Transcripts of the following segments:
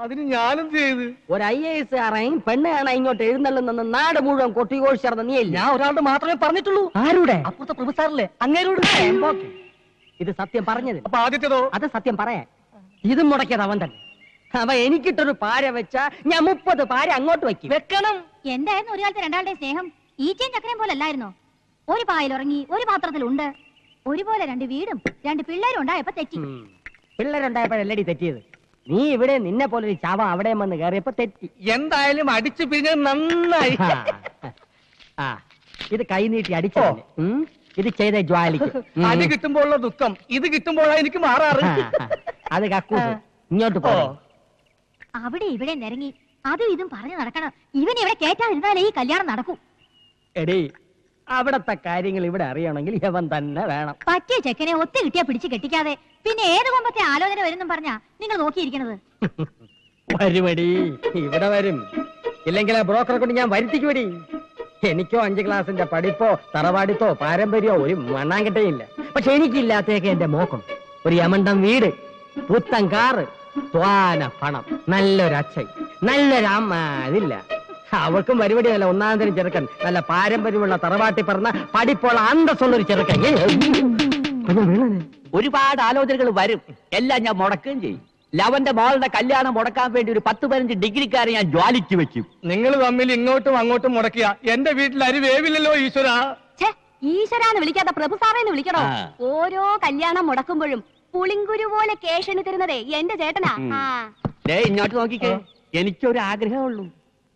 അതിന് ഞാനെന്ത് ചെയ്ത്? ഒരു IAS കാരൻ പെണ്ണ് കാണാൻ ഇങ്ങോട്ട് എഴുന്നള്ളുന്ന നാട് മുഴുവൻ കൊട്ടിഘോഷിച്ചിരുന്ന നീയല്ലേ? ഞാൻ ഒരാളുടെ മാത്രമേ പറഞ്ഞിട്ടുള്ളൂ. ആരുടെ? അപ്പുറത്തെ പ്രൊഫസറിലെ അങ്ങേരോട്. ഇത് സത്യം പറഞ്ഞത്. അപ്പൊ ആദ്യത്തേതോ? അത് സത്യം പറയാൻ ഇതും മുടക്കിയത് അവൻ തന്നെ. അവ എനിക്കിട്ടൊരു പാര വെച്ചാ ഞാൻ 30 പാര അങ്ങോട്ട് വെക്കണം. എന്തായിരുന്നു ഒരു കാലത്ത് രണ്ടാളുടെ സ്നേഹം? ഈച്ചയും ചക്കരയും പോലെ അല്ലായിരുന്നോ? ഒരു പായിൽ ഉറങ്ങി, ഒരു പാത്രത്തിലുണ്ട്. ഒരുപോലെ 2 വീടും 2 പിള്ളേരും ഉണ്ടായപ്പോ തെറ്റി. പിള്ളേരുണ്ടായപ്പോഴല്ലടി തെറ്റിയത്. നീ ഇവിടെ നിന്നെ പോലൊരു ചാവ അവിടെ വന്ന് കയറിയപ്പോ തെറ്റി. എന്തായാലും അടിച്ചു പിരിഞ്ഞത് നന്നായി. ഇത് കൈ നീട്ടി അടിച്ചോ? ഇത് ചെയ്ത ജ്വാലിക്ക് അടി കിട്ടുമ്പോഴുള്ള ദുഃഖം ഇത് കിട്ടുമ്പോഴാണ് എനിക്ക് മാറാറ്. അത് കക്കൂസ്. ഇങ്ങോട്ട് പോ. അവിടെ ഇവിടെ നിരങ്ങി അതും ഇതും പറഞ്ഞു നടക്കണം. ഇവൻ ഇവിടെ കേറ്റാതിരുന്നാലേ ഈ കല്യാണം നടക്കൂ. എടീ, അവിടത്തെ കാര്യങ്ങൾ ഇവിടെ അറിയണമെങ്കിൽ ഇവൻ തന്നെ വേണം. പറ്റിയ ചെക്കനെ ഒത്തു കിട്ടിയാ പിടിച്ച് കെട്ടിക്കാതെ പിന്നെ ഏത് കൊമ്പത്തെ ആലോചന വരുന്നും പറഞ്ഞാ നിങ്ങൾ നോക്കിയിരിക്കണത്. വരുമടി, ഇവിടെ വരും. ഇല്ലെങ്കിൽ ആ ബ്രോക്കറെ കൊണ്ട് ഞാൻ വരുത്തിക്കുമടി. എനിക്കോ 5 ക്ലാസിന്റെ പഠിപ്പോ തറവാടിത്തോ പാരമ്പര്യമോ ഒരു മണ്ണാങ്കട്ടയില്ല. പക്ഷെ എനിക്കില്ലാത്തേക്ക് എന്റെ മോക്കും ഒരു യമണ്ടം വീട്, പുത്തൻ കാറ്, ത്വാന പണം, നല്ലൊരു അച്ഛൻ, നല്ലൊരു അമ്മ. അതില്ല. അവൾക്കും പരിപാടിയല്ല. ഒന്നാം തരം ചെറുക്കൻ, നല്ല പാരമ്പര്യമുള്ള തറവാട്ടി പറഞ്ഞ പഠിപ്പുള്ള അന്തസ്സുള്ളൊരു ചെറുക്കൻ. ഒരുപാട് ആലോചനകൾ വരും. എല്ലാം ഞാൻ മുടക്കുകയും ചെയ്യും. ലവന്റെ മോളുടെ കല്യാണം മുടക്കാൻ വേണ്ടി ഒരു 10-15 ഡിഗ്രിക്കാരെ ഞാൻ ജ്വാലിക്ക് വെക്കും. നിങ്ങൾ തമ്മിൽ ഇങ്ങോട്ടും അങ്ങോട്ടും മുടക്കിയ എന്റെ വീട്ടിൽ അരി വേവില്ലല്ലോ ഈശ്വര. ഈശ്വരാന്ന് വിളിക്കാതെ പ്രഭു സാറേന്ന് വിളിക്കണോ? ഓരോ കല്യാണം മുടക്കുമ്പോഴും പുളിങ്കുരു പോലെ കേഷന് തരുന്നതേ എന്റെ ചേട്ടനാ. ഇങ്ങോട്ട് നോക്കിക്കേ, എനിക്കൊരു ആഗ്രഹമുള്ളൂ.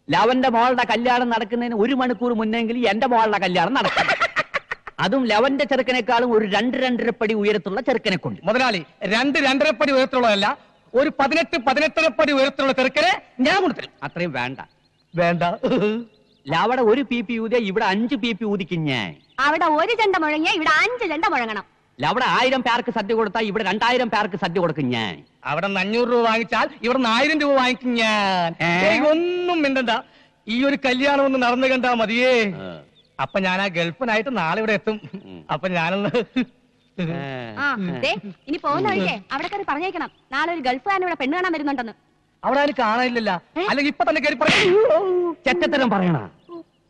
ലവന്റെ മോളുടെ കല്യാണം നടക്കുന്നതിന് 1 മണിക്കൂർ മുന്നെങ്കിലും എന്റെ മോളുടെ കല്യാണം നടക്കും. അതും ലവന്റെ ചെറുക്കനേക്കാളും ഒരു 2-2.5 പടി ഉയരത്തുള്ള ചെറുക്കനെ കൊണ്ട്. മുതലാളി, 2-2.5 പടി ഉയരത്തുള്ളതല്ല, ഒരു 18-18 പടി ഉയരത്തുള്ള ചെറുക്കനെ ഞാൻ കൊടുത്തരും. അത്രയും വേണ്ട. വേണ്ട. ലവടെ 1 PP ഊതിയ ഇവിടെ 5 PP ഊതിക്കും ഞാൻ. അവിടെ 1 ചെണ്ട മുഴങ്ങിയ ഇവിടെ 5 ചെണ്ട മുഴങ്ങണം. ലവടെ 1000 പേർക്ക് സദ്യ കൊടുത്താൽ ഇവിടെ 2000 പേർക്ക് സദ്യ കൊടുക്കും ഞാൻ. അവിടെ 500 രൂപ വാങ്ങിച്ചാൽ ഇവിടെ 1000 രൂപ വാങ്ങിക്കും ഞാൻ. ഒന്നും മിണ്ടണ്ട. ഈ ഒരു കല്യാണം ഒന്ന് നടന്നു കണ്ടാ മതിയേ. അപ്പൊ ഞാൻ ആ ഗൾഫിനായിട്ട് നാളെ ഇവിടെ എത്തും. അപ്പൊ ഞാനൊന്ന് ഇനി പോകുന്ന വഴിക്കേ അവിടെ കയറി പറഞ്ഞേക്കണം, നാളെ ഒരു ഗൾഫുകാരൻ ഇവിടെ പെണ്ണ് കാണാൻ വരുന്നുണ്ടെന്ന്. അവിടെ ആരും കാണാനില്ല. അല്ലെങ്കിൽ ഇപ്പൊ തന്നെ കയറി ചെറ്റത്തരം പറയണ.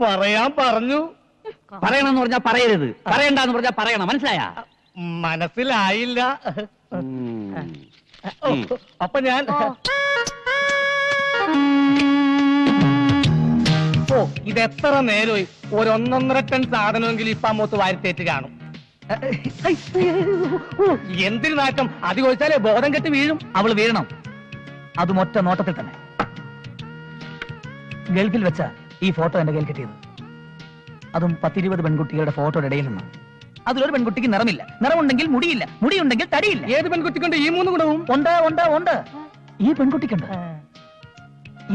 പറയാൻ പറഞ്ഞു. പറയണമെന്ന് പറഞ്ഞാൽ പറയരുത്, പറയണ്ടെന്ന് പറഞ്ഞാൽ പറയണം. മനസ്സിലായ? മനസ്സിലായില്ല. അപ്പൊ ഞാൻ ഇത് എത്ര നേരമായി? ഒരു 1.5 ടൺ സാധനമെങ്കിലും ഇപ്പൊ അമ്മൂത്ത് വാരിത്തേറ്റ് കാണും. എന്തിനു നാറ്റം? അത് ചോദിച്ചാലേ ബോധം കെട്ട് വീഴും. അവള് വീഴണം, അതും ഒറ്റ നോട്ടത്തിൽ തന്നെ. ഗൾഫിൽ വെച്ച ഈ ഫോട്ടോ എന്റെ കയ്യിൽ കിട്ടിയത്, അതും 10-20 പെൺകുട്ടികളുടെ ഫോട്ടോയുടെ ഇടയിൽ നിന്ന്. അതിലൊരു പെൺകുട്ടിക്ക് നിറമില്ല, നിറമുണ്ടെങ്കിൽ മുടിയില്ല, മുടിയുണ്ടെങ്കിൽ തടിയില്ല. ഏത് പെൺകുട്ടിക്കുണ്ട് ഈ 3 ഗുണവും? ഉണ്ട്. ഈ പെൺകുട്ടിക്കുണ്ട്.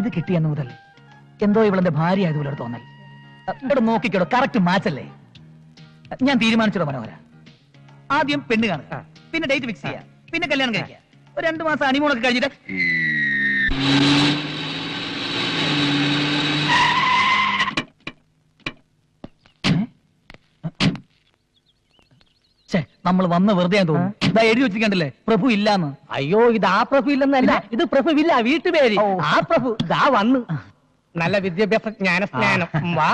ഇത് കിട്ടിയെന്ന് മുതൽ എന്തോ ഇവളെന്റെ ഭാര്യ ആയതുപോലെ തോന്നൽ. ഇവിടെ നോക്കിക്കോടോ, കറക്റ്റ് മാച്ചല്ലേ? ഞാൻ തീരുമാനിച്ചോ മനോഹര, ആദ്യം പെണ്ണ് കാണുക, പിന്നെ ഡേറ്റ് ഫിക്സ് ചെയ്യുക, പിന്നെ കല്യാണം കഴിക്കുക. ഒരു 2 മാസം ഹണിമൂണൊക്കെ കഴിഞ്ഞിട്ട് നമ്മൾ വന്ന് വെറുതെ തോന്നുന്നു. ഇതാ എഴുതി വെച്ചിട്ടുണ്ടല്ലേ, പ്രഭു ഇല്ലാന്ന്. അയ്യോ, ഇത് ആ പ്രഭു ഇല്ലെന്നല്ല, ഇത് പ്രഭുവില്ല, വീട്ടുപേര്. ആ പ്രഭു ദാ വന്ന്. നല്ല വിദ്യാഭ്യാസ ജ്ഞാനം. വാ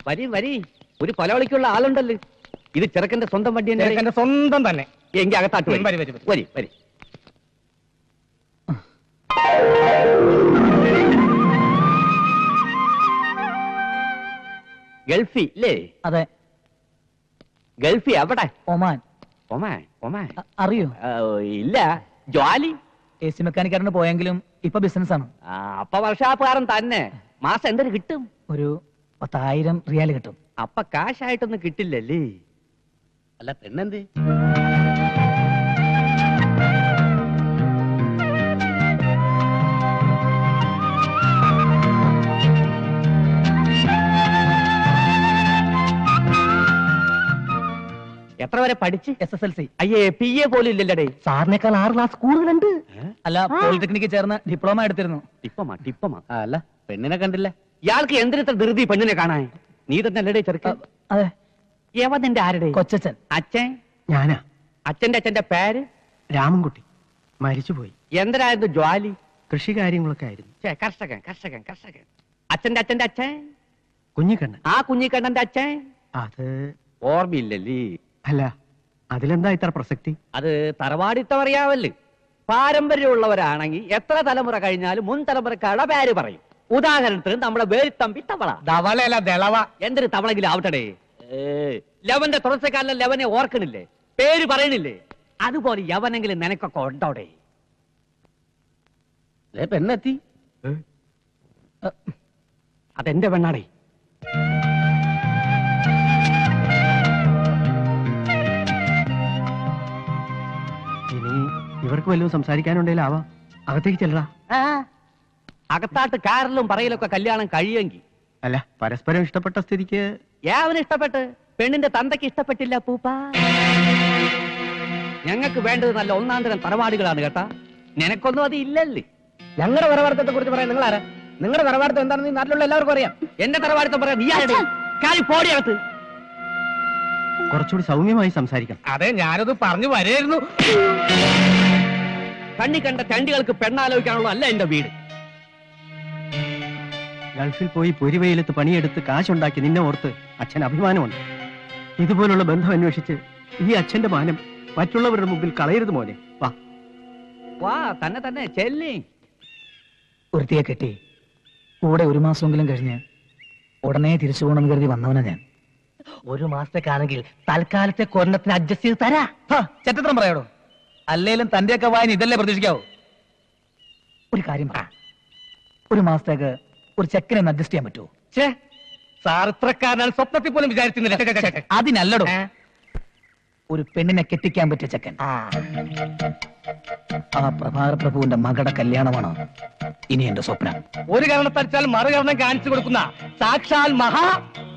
വരി. ഒരു കൊലവിളിക്കുള്ള ആളുണ്ടല്ലോ. ഇത് ചെറുക്കന്റെ സ്വന്തം വണ്ടി തന്നെ. എന്റെ സ്വന്തം തന്നെ. എങ്കിൽ അകത്താട്ട് വരി. ഗൾഫി അല്ലേ? അതെ. ഗൾഫി എവിടെ? ഒമാൻ. അറിയോ? ഇല്ല. ജോലി AC മെക്കാനിക്കാരന് പോയെങ്കിലും ഇപ്പൊ ബിസിനസ് ആണ്. അപ്പൊ വർഷാപ്പുകാരൻ തന്നെ. മാസം എന്തൊരു കിട്ടും? ഒരു 10,000 റിയാൽ കിട്ടും. അപ്പൊ കാശായിട്ടൊന്നും കിട്ടില്ലല്ലേ? അല്ല, പെണ്ണെന്ത്? എത്ര വരെ പഠിച്ച്? SSLC. അയ്യേ, PA പോലും ഇല്ലല്ലേ? സാറിനേക്കാൾ 6 ക്ലാസ് കൂടുതലുണ്ട്. അല്ല, പോളിടെക്നിക്ക് ചേർന്ന് ഡിപ്ലോമ എടുത്തിരുന്നു. ടിപ്പമാ. അല്ല, പെണ്ണിനെ കണ്ടില്ല. ഇയാൾക്ക് എന്തിനത്ര ധൃതി പെണ്ണിനെ കാണാൻ? നീ തന്നെ അല്ലേ ചെറുക്കൻ? അതെ. യവന്റെ ആരുടെ? കൊച്ചച്ഛൻ. അച്ഛൻ? ഞാനാ. അച്ഛന്റെ പേര്? രാമൻകുട്ടി. മരിച്ചുപോയി. എന്തരായിരുന്നു ജോലി? കൃഷി കാര്യങ്ങളൊക്കെ ആയിരുന്നു. കർഷകൻ കർഷകൻ കർഷകൻ. അച്ഛന്റെ അച്ഛന്റെ അച്ഛൻ കുഞ്ഞിക്കണ്ണൻ. ആ കുഞ്ഞിക്കണ്ണന്റെ അച്ഛൻ അത് ഓർമ്മയില്ലല്ലേ? അല്ല, അതിലെന്താ ഇത്ര പ്രസക്തി? അത് തറവാടിത്തം അറിയാവല്ലേ. പാരമ്പര്യമുള്ളവരാണെങ്കിൽ എത്ര തലമുറ കഴിഞ്ഞാലും മുൻ തലമുറക്കാരുടെ പേര് പറയും. ഉദാഹരണത്തിന് നമ്മുടെ വേലിത്തമ്പി തവള. ധവളയല്ല ദളവ. എന്തൊരു തവളെങ്കിലും ആവട്ടെ. ലവന്റെ തുടർച്ചക്കാരനെ ലവനെ ഓർക്കണില്ലേ, പേര് പറയണില്ലേ? അതുപോലെ യവനെങ്കിലും നിനക്കൊക്കെ ഉണ്ടോടെ? പെണ്ണെത്തി. അതെന്റെ പെണ്ണാടേ. ഇനി ഇവർക്ക് വല്ലതും സംസാരിക്കാനുണ്ടെങ്കിലും ആവാം. അകത്തേക്ക് ചെല്ലടാ. അകത്താട്ട് കാറിലും പറയലൊക്കെ കല്യാണം കഴിയുമെങ്കിൽ. അല്ല, പരസ്പരം ഇഷ്ടപ്പെട്ട സ്ഥിതിക്ക് യാവന് ഇഷ്ടപ്പെട്ട്, പെണ്ണിന്റെ തന്തയ്ക്ക് ഇഷ്ടപ്പെട്ടില്ല പൂപ്പ. ഞങ്ങൾക്ക് വേണ്ടത് നല്ല ഒന്നാം തരം തറവാടുകളാണ് കേട്ടാ. നിനക്കൊന്നും അത് ഇല്ലല്ലേ. ഞങ്ങളുടെ തറവാടത്തെ കുറിച്ച് പറയാൻ നിങ്ങൾ ആരാ? നിങ്ങളുടെ തറവാടത്ത് എന്താണെന്ന് ഈ നാട്ടിലുള്ള എല്ലാവർക്കും അറിയാം. എന്റെ തറവാടുത്തം പറയാം. നീ ആരുടെ കാലി പോടിയകത്ത്? കുറച്ചുകൂടി സൗമ്യമായി സംസാരിക്കണം. അതെ, ഞാനത് പറഞ്ഞു വരായിരുന്നു. കണ്ണി കണ്ട ചണ്ടികൾക്ക് പെണ്ണാലോചിക്കാനുള്ള അല്ല എന്റെ വീട്. ഗൾഫിൽ പോയി പൊരിവെയിലത്ത് പണിയെടുത്ത് കാശുണ്ടാക്കി നിന്നെ ഓർത്ത് അച്ഛൻ അഭിമാനമുണ്ട്. ഇതുപോലുള്ള ബന്ധം അന്വേഷിച്ച് ഈ അച്ഛന്റെ മാനം മറ്റുള്ളവരുടെ മുമ്പിൽ കളയരുത് മോനെ. വാ വാ, തന്നെ തന്നെ ചെല്ലി. ഒരുത്തിയെ കെട്ടി കൂടെ ഒരു മാസമെങ്കിലും കഴിഞ്ഞ് ഉടനെ തിരിച്ചു പോകണമെന്ന് കരുതി വന്നവനാ ഞാൻ. ഒരു മാസത്തേക്കാണെങ്കിൽ തൽക്കാലത്തെ കൊരണത്തിന് അഡ്ജസ്റ്റ് ചെയ്ത് തരാ. ചരിത്രം പറയാടോ. അല്ലേലും തന്റെയൊക്കെ വായന ഇതല്ലേ പ്രതീക്ഷിക്കാവൂ. ഒരു കാര്യം പറ, ഒരു മാസത്തേക്ക് ഒരു ചെക്കനെ അഡ്ജസ്റ്റ് ചെയ്യാൻ പറ്റുമോ? സാർ ഇത്രക്കാരനാണ് സ്വപ്നത്തിൽ പോലും വിചാരിച്ചിരുന്നില്ല. അതിനല്ലടോ, ഒരു പെണ്ണിനെ കെട്ടിക്കാൻ പറ്റിയ ചെക്കൻ. ആ പ്രഭാകര പ്രഭുവിന്റെ മകളുടെ കല്യാണമാണ് ഇനി എന്റെ സ്വപ്നം. ഒരു കാരണത്തടിച്ചാൽ മറുകരണം കാണിച്ചു കൊടുക്കുന്ന സാക്ഷാൽ മഹാ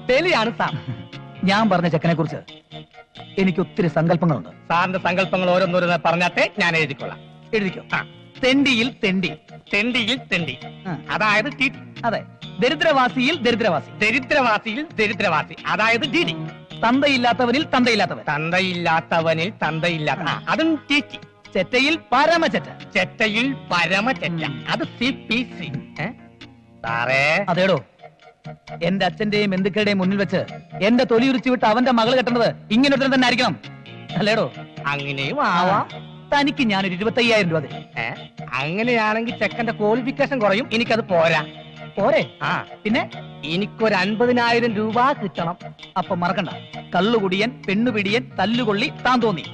ബലിയാണ് സാർ. ഞാൻ പറഞ്ഞ ചെക്കനെ കുറിച്ച് എനിക്ക് ഒത്തിരി സങ്കല്പങ്ങളുണ്ട്. സാറിന്റെ സങ്കല്പങ്ങൾ ഓരോന്നോരോന്ന് പറഞ്ഞാട്ടെ, ഞാൻ എഴുതിക്കൊള്ളാം. എഴുതിക്കോ. തെണ്ടിയിൽ തെണ്ടി, തെണ്ടിയിൽ തെണ്ടി, ആ. അതായത് ടി. അതെ, ദരിദ്രവാസിയിൽ ദരിദ്രവാസി, ദരിദ്രവാസിയിൽ ദരിദ്രവാസി, അതായത് ഡി ഡി. തന്തയില്ലാത്തവനിൽ തന്തയില്ലാത്തവൻ, തന്തയില്ലാത്തവനിൽ തന്തയില്ലാത്ത, അതും ടി ടി. ചെറ്റയിൽ പരമചെറ്റ, ചെറ്റയിൽ പരമചെറ്റ, അത് CPC. സാറേ, അതേടോ, എന്റെ അച്ഛന്റെയും ബന്ധുക്കളുടെയും മുന്നിൽ വെച്ച് എന്റെ തൊലി ഉരിച്ചു വിട്ട് അവന്റെ മകൾ കെട്ടുന്നത് ഇങ്ങനെ ഒരുത്തൻ തന്നെ ആയിരിക്കണം, അല്ലേടോ? അങ്ങനെയും ആവാം. തനിക്ക് ഞാനൊരു 25,000 രൂപ തരും. അങ്ങനെയാണെങ്കിൽ ചെക്കന്റെ ക്വാളിഫിക്കേഷൻ കുറയും, എനിക്കത് പോരാ. പോരെ? ആ, പിന്നെ എനിക്കൊരു 50,000 രൂപ കിട്ടണം. അപ്പൊ മറക്കണ്ട, കള്ളുകുടിയൻ, പെണ്ണുപിടിയൻ, തല്ലുകൊള്ളി, താൻ തോന്നി.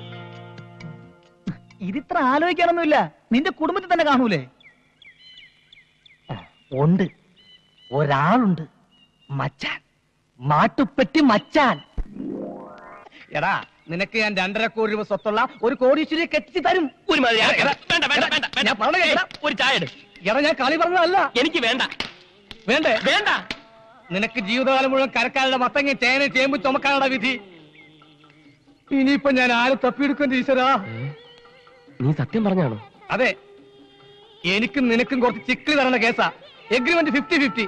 ഇതിത്ര ആലോചിക്കാനൊന്നുമില്ല, നിന്റെ കുടുംബത്തിൽ തന്നെ കാണൂലേ? ഉണ്ട്, ഒരാളുണ്ട്, മച്ചാൻ, മാട്ടുപ്പെട്ടി മച്ചാൻ. എടാ, നിനക്ക് ഞാൻ 2.5 കോടി രൂപ സ്വത്തുള്ള ഒരു കോടീശ്വരിയെ കെട്ടിച്ച് തരും. ഞാൻ പറഞ്ഞ ഒരു ചായ എടു. എടാ, ഞാൻ കളി പറഞ്ഞതല്ല. എനിക്ക് വേണ്ട. വേണ്ടേ? വേണ്ട. നിനക്ക് ജീവിതകാലം മുഴുവൻ കരക്കാരുടെ മത്തങ്ങ ചേന ചേമ്പ് ചുമക്കാനുള്ള വിധി. ഇനിയിപ്പൊ ഞാൻ ആരും തപ്പിയെടുക്കേണ്ട ഈശ്വരാ. നീ സത്യം പറഞ്ഞാണോ? അതെ, എനിക്കും നിനക്കും കുറച്ച് ചിക്കിളി തരണ കേസാ. എഗ്രിമെന്റ് 50-50.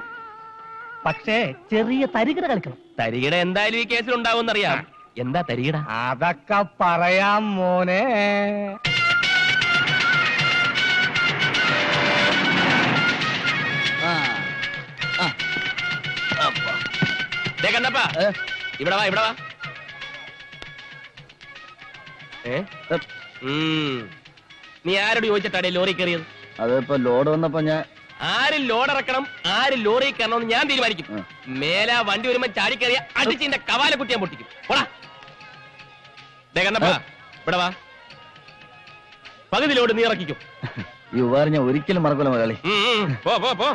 പക്ഷേ ചെറിയ തരികിട കളിക്കണം. തരികിട എന്തായാലും ഈ കേസിൽ ഉണ്ടാവുമെന്നറിയാം. എന്താ തരികിട? അതൊക്കെ പറയാം മോനെ. ഇവിടെ വാ, ഇവിടെ വാ. നീ ആരോട് ചോദിച്ചിട്ടാടേ ലോറി കയറിയത്? അതിപ്പോ ലോഡ് വന്നപ്പോ ഞാൻ ആര് ലോഡ് ഇറക്കണം, ആര് ലോറി കയറണമെന്ന് ഞാൻ തീരുമാനിക്കും. മേലാ വണ്ടി വരുമ്പോ ചാടി കയറിയ അടിച്ചിന്റെ കവാല കുട്ടിയാൻ പൊട്ടിക്കും. പോടാ. കണ്ണപ്പാ, ഇവിടെ വാ. പകുതി ലോഡ് നീ ഇറക്കിക്കും. ഈ ഉപകാരം ഞാൻ ഒരിക്കലും മറക്കൂല മുതലാളി. പോ പോ പോ.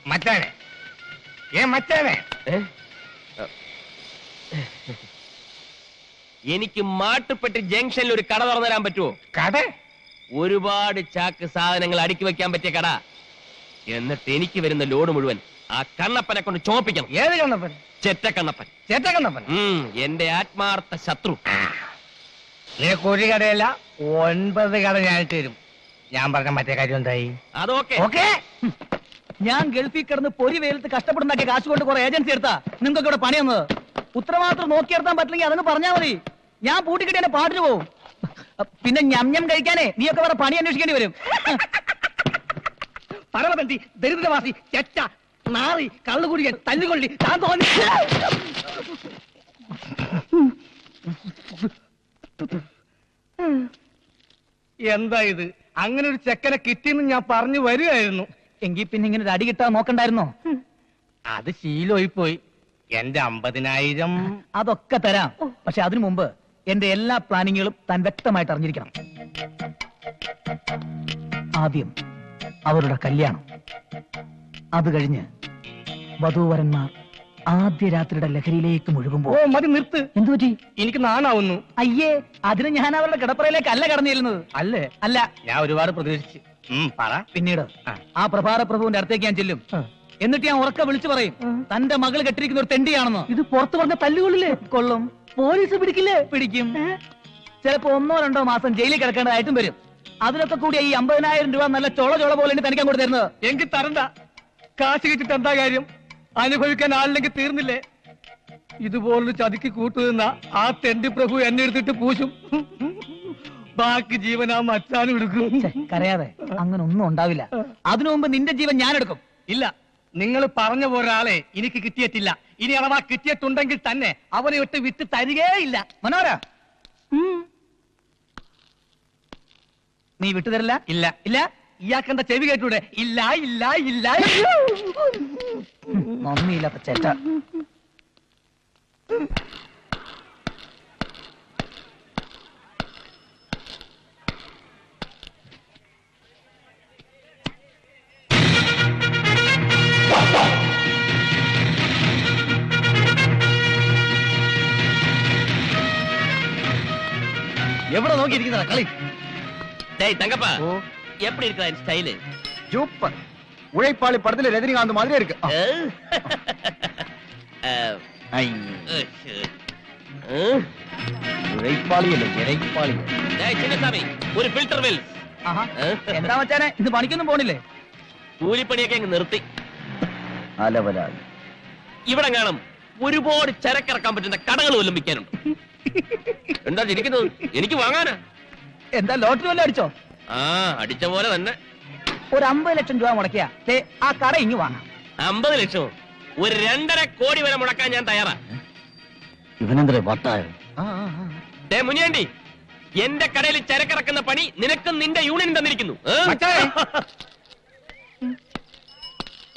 മച്ചാനെ, മച്ചാനെ, എനിക്ക് മാട്ടുപ്പെട്ടി ജംഗ്ഷനിൽ ഒരു കട തുറന്നു തരാൻ പറ്റുമോ? കട? ഒരുപാട് ചാക്ക് സാധനങ്ങൾ അടുക്കി വെക്കാൻ പറ്റിയ കട. എന്നിട്ട് എനിക്ക് വരുന്ന ലോഡ് മുഴുവൻ ആ കണ്ണപ്പനെ കൊണ്ട് ചോപ്പിക്കണം. ഏത് കണ്ണപ്പൻ? ചെറ്റക്കണ്ണപ്പൻ. ചേട്ടക്കണ്ണപ്പൻ? എന്റെ ആത്മാർത്ഥ ശത്രു. നിനക്ക് ഒരു കടയല്ല 9 കട ഞാൻ തരും. ഞാൻ പറഞ്ഞ മറ്റേ കാര്യം എന്തായി? അതൊക്കെ ഓക്കെ. ഞാൻ ഗൾഫിൽ കിടന്ന് പൊരി വെയിലത്ത് കഷ്ടപ്പെടുന്നാക്കിയ കാശ് കൊണ്ട് കുറെ ഏജൻസി എടുത്താ നിങ്ങൾക്ക് ഇവിടെ പണി തന്നത്. ഉത്തരവാദിത്വം നോക്കിയെടുത്താൻ പറ്റില്ലെങ്കിൽ അതങ്ങ് പറഞ്ഞാൽ മതി. ഞാൻ പൂട്ടിക്കിട്ടി എന്നെ പാട്ടിന് പോവും. പിന്നെ ഞം കഴിക്കാനേ നീയൊക്കെ വേറെ പണി അന്വേഷിക്കേണ്ടി വരും. പരമതന്തി, ദരിദ്രവാസി, ചെറ്റ, നാറി, കള്ളുകുടിയൻ, തല്ലുകൊള്ളി, താൻ തോന്നി. എന്താ ഇത്? അങ്ങനെ ഒരു ചെക്കനെ കിട്ടിയെന്ന് ഞാൻ പറഞ്ഞു വരികയായിരുന്നു. എങ്കിൽ പിന്നെ ഇങ്ങനെ ഒരു അടി കിട്ടാൻ നോക്കണ്ടായിരുന്നോ? അത് ശീലമായി പോയി. എന്റെ 50,000 അതൊക്കെ തരാം. പക്ഷെ അതിനു മുമ്പ് എന്റെ എല്ലാ പ്ലാനിങ്ങുകളും താൻ വ്യക്തമായിട്ട് അറിഞ്ഞിരിക്കണം. ആദ്യം അവരുടെ കല്യാണം, അത് കഴിഞ്ഞ് വധൂവരന്മാർ ആദ്യ രാത്രിയുടെ ലഹരിയിലേക്ക് മുഴുകുമ്പോ. ഓ മതി, നിർത്ത്. എന്തു പറ്റി? എനിക്ക് നാണാവുന്നു. അയ്യേ, അതിന് ഞാൻ അവരുടെ കിടപ്പറയിലേക്ക് അല്ല കടന്നു ചെല്ലുന്നത്. അല്ലേ? അല്ല, ഞാൻ ഒരുപാട് പ്രതീക്ഷിച്ചു. പറ. പിന്നീട് ആ പ്രഭാത പ്രഭുവിന്റെ അടുത്തേക്ക് ഞാൻ ചെല്ലും. എന്നിട്ട് ഞാൻ ഉറക്കെ വിളിച്ചു പറയും, തന്റെ മകൾ കെട്ടിരിക്കുന്ന ഒരു തെണ്ടിയാണെന്ന്. ഇത് പുറത്തു പറഞ്ഞ തല്ലുകൊള്ളില്ലേ? കൊള്ളും. പോലീസ് പിടിക്കില്ലേ? പിടിക്കും. ചിലപ്പോ 1-2 മാസം ജയിലിൽ കിടക്കേണ്ടതായിട്ടും വരും. അതിനൊക്കെ കൂടി ഈ 50,000 രൂപ നല്ല ചോള പോലെ തനിക്ക് അങ്ങോട്ട് തരുന്നത്. എങ്കിൽ തരണ്ട. കാശ് കിട്ടിട്ട് എന്താ കാര്യം? അനുഭവിക്കാൻ ആളില്ലെങ്കിൽ തീർന്നില്ലേ? ഇതുപോലൊരു ചതിക്ക് കൂട്ടുനിന്ന ആ തെണ്ടി പ്രഭു എന്നെ എടുത്തിട്ട് പൂശും. ബാക്കി ജീവൻ ആ മച്ചാനും എടുക്കും. കരയാതെ, അങ്ങനെ ഒന്നും ഉണ്ടാവില്ല. അതിനു മുമ്പ് നിന്റെ ജീവൻ ഞാൻ എടുക്കും. ഇല്ല, നിങ്ങൾ പറഞ്ഞ ഒരാളെ എനിക്ക് കിട്ടിയിട്ടില്ല. ഇനി അഥവാ കിട്ടിയിട്ടുണ്ടെങ്കിൽ തന്നെ അവനെ ഇട്ട് വിറ്റ് തരികേയില്ല. മനോര, നീ വിട്ടുതരില്ല? ഇല്ല. ഇല്ല. ഇയാക്കെന്താ ചെവി കേട്ടൂടെ? ഇല്ല ഇല്ല ഇല്ല. നന്ദിയില്ലാത്ത ചേട്ട. എവിടെ നോക്കിയിരിക്കുന്ന കളി? தங்கப்பா எப்படி இருக்கா என் ஸ்டைலு? சூப்பர். உழைப்பாளி படத்துல ரஜினிகாந்த் மாதிரி இருக்கு. ഉഴൈപ്പാളി അല്ലേ, ഇരൈപ്പാളി. ചിന്നസ്വാമി, ഒരു ഫിൽറ്റർ വെൽ. എന്താ മച്ചാനെ, ഇത് പണിക്കൊന്നും പോണില്ലേ? കൂലിപ്പണിയൊക്കെ അങ്ങ് നിർത്തി. അലവലാളി. ഇവിടെ കാണും ഒരുപാട് ചരക്കിറക്കാൻ പറ്റുന്ന കടകൾ വല്ലതും വിൽക്കാനുണ്ട്. എന്താ ചിരിക്കുന്നത്? എനിക്ക് വാങ്ങാനാ. എന്താ ലോട്ടറി വല്ലതും അടിച്ചോ? ആ, അടിച്ച പോലെ തന്നെ. ഒരു 50 ലക്ഷം രൂപ മുടക്കിയാ ആ കട ഇങ്ങ് വാങ്ങാം. 50 ലക്ഷമോ? ഒരു 2.5 കോടി വരെ മുടക്കാൻ ഞാൻ തയ്യാറാ. ഇവനെന്തേ വട്ടായോ? മുനിയാണ്ടി, എന്റെ കടയിൽ ചരക്കിറക്കുന്ന പണി നിനക്കും നിന്റെ യൂണിയൻ തന്നിരിക്കുന്നു.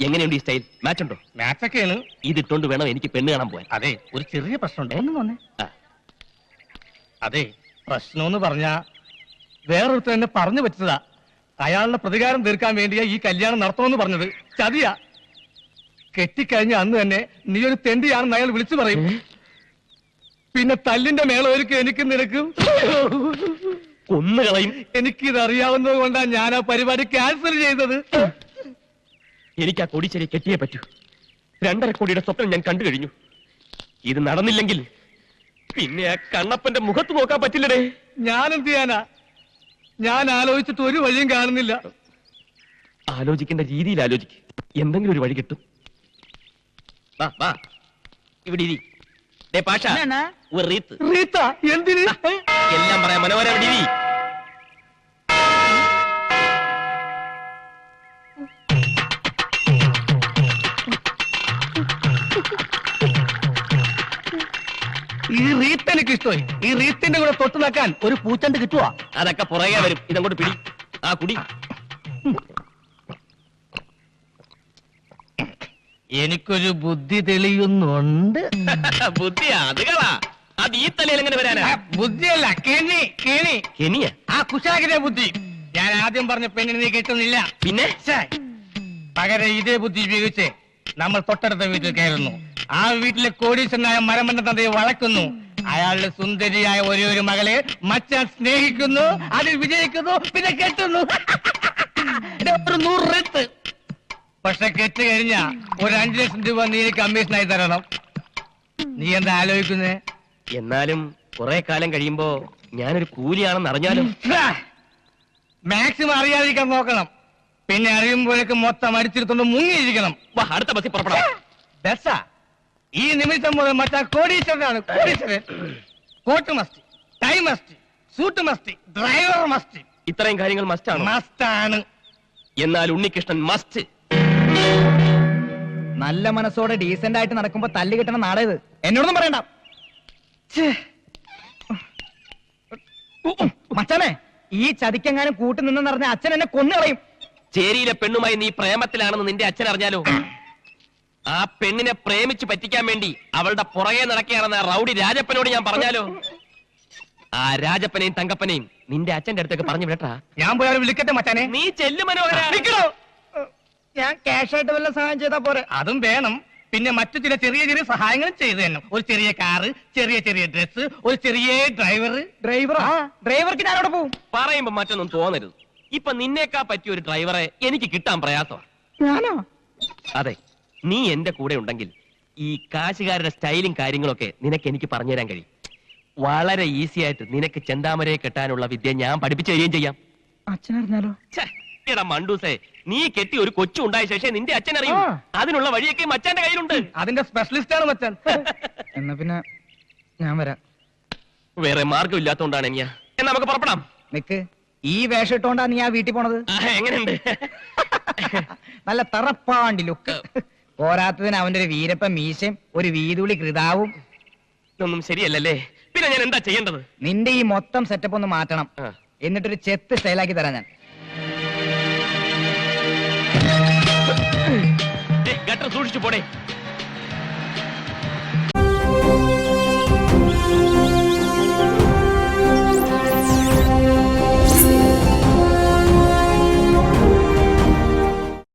എങ്ങനെയുണ്ട് ഈ സ്റ്റൈൽ? മാച്ച് ഉണ്ടോ? മാച്ചൊക്കെയാണ്. ഇതിട്ടോണ്ട് വേണം എനിക്ക് പെണ്ണ് കാണാൻ പോവാൻ. അതെ, ഒരു ചെറിയ പ്രശ്നമുണ്ട്. ഒന്നും വന്നേ. അതെ, പ്രശ്നമെന്ന് പറഞ്ഞാ വേറൊരുത്തർ എന്നെ പറഞ്ഞു പറ്റതാ. അയാളുടെ പ്രതികാരം തീർക്കാൻ വേണ്ടിയാ ഈ കല്യാണം നടത്തണമെന്ന് പറഞ്ഞത്. ചതിയാ. കെട്ടിക്കഴിഞ്ഞ അന്ന് തന്നെ നീ ഒരു തെണ്ടിയാണെന്ന് അയാൾ വിളിച്ചു പറയും. പിന്നെ തല്ലിന്റെ മേളൊരുക്കും എനിക്കും നിനക്കും കൊന്നുകളയും. എനിക്കിത് അറിയാവുന്നത് കൊണ്ടാണ് ഞാൻ ആ പരിപാടി ക്യാൻസൽ ചെയ്തത്. എനിക്ക് ആ കൊടിച്ചെരി കെട്ടിയേ പറ്റൂ. 2.5 കോടിയുടെ സ്വപ്നം ഞാൻ കണ്ടു കഴിഞ്ഞു. ഇത് നടന്നില്ലെങ്കിൽ പിന്നെ ആ കണ്ണപ്പന്റെ മുഖത്ത് നോക്കാൻ പറ്റില്ലടേ. ഞാൻ എന്ത് ചെയ്യാനാ? ഞാൻ ആലോചിച്ചിട്ട് ഒരു വഴിയും കാണുന്നില്ല. ആലോചിക്കേണ്ട രീതിയിൽ ആലോചിക്ക്. എന്തെങ്കിലും ഒരു വഴി കിട്ടും. വാ വാ, ഇവിടെ ഇരി. പാഷ, ഒരു റീത്ത്. റീത്ത എന്തിന്? എല്ലാം പറയാം. മനോഹര, ഇവിടെ ഇരി. ഈ റീത്ത് എനിക്ക് ഇഷ്ടമായി. ഈ റീത്തിന്റെ കൂടെ തൊട്ട് നിൽക്കാൻ ഒരു പൂച്ചണ്ട് കിട്ടുവാ. അതൊക്കെ പുറകെ വരും. ഇതങ്ങോട്ട് പിടി. ആ കുടി. എനിക്കൊരു ബുദ്ധി തെളിയുന്നുണ്ട്. ബുദ്ധിയാ? അത് കളാ. അത് ഈ തലയിൽ എങ്ങനെ വരാനാ? ബുദ്ധിയല്ല, കെണി. കെണി. കെനിയ? ആ കുശാകിന്റെ ബുദ്ധി. ഞാൻ ആദ്യം പറഞ്ഞ പെണ്ണിനെ നീ കിട്ടുന്നില്ല. പിന്നെ പകരം ഇതേ ബുദ്ധി ഉപയോഗിച്ച് നമ്മൾ തൊട്ടടുത്ത വീട്ടിൽ കയറുന്നു. ആ വീട്ടിലെ കോടീശ്വരനായ മരമണ്ട തന്തയെ വളക്കുന്നു. അയാളുടെ സുന്ദരിയായ ഒരു മകളെ മച്ചാൻ സ്നേഹിക്കുന്നു, അതിൽ വിജയിക്കുന്നു, പിന്നെ കെട്ടുന്നു. ഒരു 100 റെത്ത്. പക്ഷെ കെട്ട് കഴിഞ്ഞ ഒരു 5 ലക്ഷം രൂപ നീ കമ്മീഷനായി തരണം. നീ എന്താ ആലോചിക്കുന്നേ? എന്നാലും കുറെ കാലം കഴിയുമ്പോ ഞാനൊരു കൂലിയാണെന്ന് അറിഞ്ഞാലും മാക്സിമം അറിയാതിരിക്കാൻ നോക്കണം. പിന്നെ അറിയുമ്പോഴേക്ക് മൊത്തം അടിച്ചിരുത്തോണ്ട് മുങ്ങിയിരിക്കണം. വാ, അടുത്ത ബസ്സിൽ പുറപ്പെടാം. ബസ്സാ? ഈ നിമിഷം മുതൽ മറ്റാ കോടീശ്വരനാണ്. കോടീശ്വരൻ. Coat must, tie must, suit must, driver must. ഇത്രയും കാര്യങ്ങൾ മസ്റ്റാണ്. മസ്റ്റാണ്. എന്നാൽ ഉണ്ണികൃഷ്ണൻ മസ്റ്റ്. നല്ല മനസ്സോടെ ഡീസന്റ് ആയിട്ട് നടക്കുമ്പോ തല്ല് കിട്ടണ നാടേ ഇത്. എന്നോടൊന്നും പറയണ്ട. മച്ചാനെ, ഈ ചതിക്കെങ്ങാനും കൂട്ടു നിന്നെന്ന് പറഞ്ഞ അച്ഛൻ എന്നെ കൊന്നുകളയും. ചേരിയിലെ പെണ്ണുമായി നീ പ്രേമത്തിലാണെന്ന് നിന്റെ അച്ഛൻ അറിഞ്ഞാലോ? ആ പെണ്ണിനെ പ്രേമിച്ച് പറ്റിക്കാൻ വേണ്ടി അവളുടെ പുറകെ നടക്കുകയാണെന്ന് റൗഡി രാജപ്പനോട് ഞാൻ പറഞ്ഞാലോ? ആ രാജപ്പനെയും തങ്കപ്പനെയും നിന്റെ അച്ഛന്റെ അടുത്തേക്ക് പറഞ്ഞു വിടട്ടാ. ഞാൻ പോയി അവരെ വിളിക്കട്ടെ മച്ചാനെ. നീ ചെല്ലു മനോഹര. നിക്കണോ? ഞാൻ ക്യാഷ് ആയിട്ട് വല്ല സഹായം ചെയ്താ പോരെ? അതും വേണം. പിന്നെ മറ്റു ചില ചെറിയ ചെറിയ സഹായങ്ങളും ചെയ്തു തന്നെ. ഒരു ചെറിയ കാറ്, ചെറിയ ചെറിയ ഡ്രസ്, ഒരു ചെറിയ ഡ്രൈവർ. ഡ്രൈവർക്ക് ഞാനവിടെ പോവും. പറയുമ്പോ മറ്റൊന്നും തോന്നരുത്. ഇപ്പൊ നിന്നേക്കാ പറ്റിയ ഒരു ഡ്രൈവറെ എനിക്ക് കിട്ടാൻ പ്രയാസമാണ്. ഞാനോ? അതെ, നീ എന്റെ കൂടെ ഉണ്ടെങ്കിൽ ഈ കാശുകാരുടെ സ്റ്റൈലും കാര്യങ്ങളൊക്കെ നിനക്ക് എനിക്ക് പറഞ്ഞുതരാൻ കഴിയും. വളരെ ഈസി ആയിട്ട് നിനക്ക് ചെന്താമരയെ കെട്ടാനുള്ള വിദ്യ ഞാൻ പഠിപ്പിച്ചു തരികയും ചെയ്യാം. അച്ഛനറിഞ്ഞാലോ? എടാ മണ്ടൂസേ, നീ കെട്ടി ഒരു കൊച്ചു ഉണ്ടായ ശേഷം നിന്റെ അച്ഛൻ അറിയും. അതിനുള്ള വഴിയൊക്കെ മച്ചാന്റെ കയ്യിലുണ്ട്. അതിന്റെ സ്പെഷ്യലിസ്റ്റ് ആണ് മച്ചാൻ. എന്നാ പിന്നെ ഞാൻ വരാം. വേറെ മാർഗം ഇല്ലാത്തോണ്ടാണ് എന്നാ നമുക്ക് പുറപ്പെടാം. നിക്ക്, ഈ വേഷം ഇട്ടോണ്ടാ നീ ആ വീട്ടിൽ പോണത്? എങ്ങനെയുണ്ട്? നല്ല തറപ്പാണ്ടി ലുക്ക്. പോരാത്തതിന് അവന്റെ ഒരു വീരപ്പ മീശയും ഒരു വീതുളി കൃതാവും. ഇതൊന്നും ശരിയല്ലല്ലേ? പിന്നെ ഞാൻ എന്താ ചെയ്യേണ്ടത്? നിന്റെ ഈ മൊത്തം സെറ്റപ്പ് ഒന്ന് മാറ്റണം. എന്നിട്ടൊരു ചെത്ത് സ്റ്റൈലാക്കി തരാം ഞാൻ. ഗട്ടർ സൂക്ഷിച്ചു പോടേ.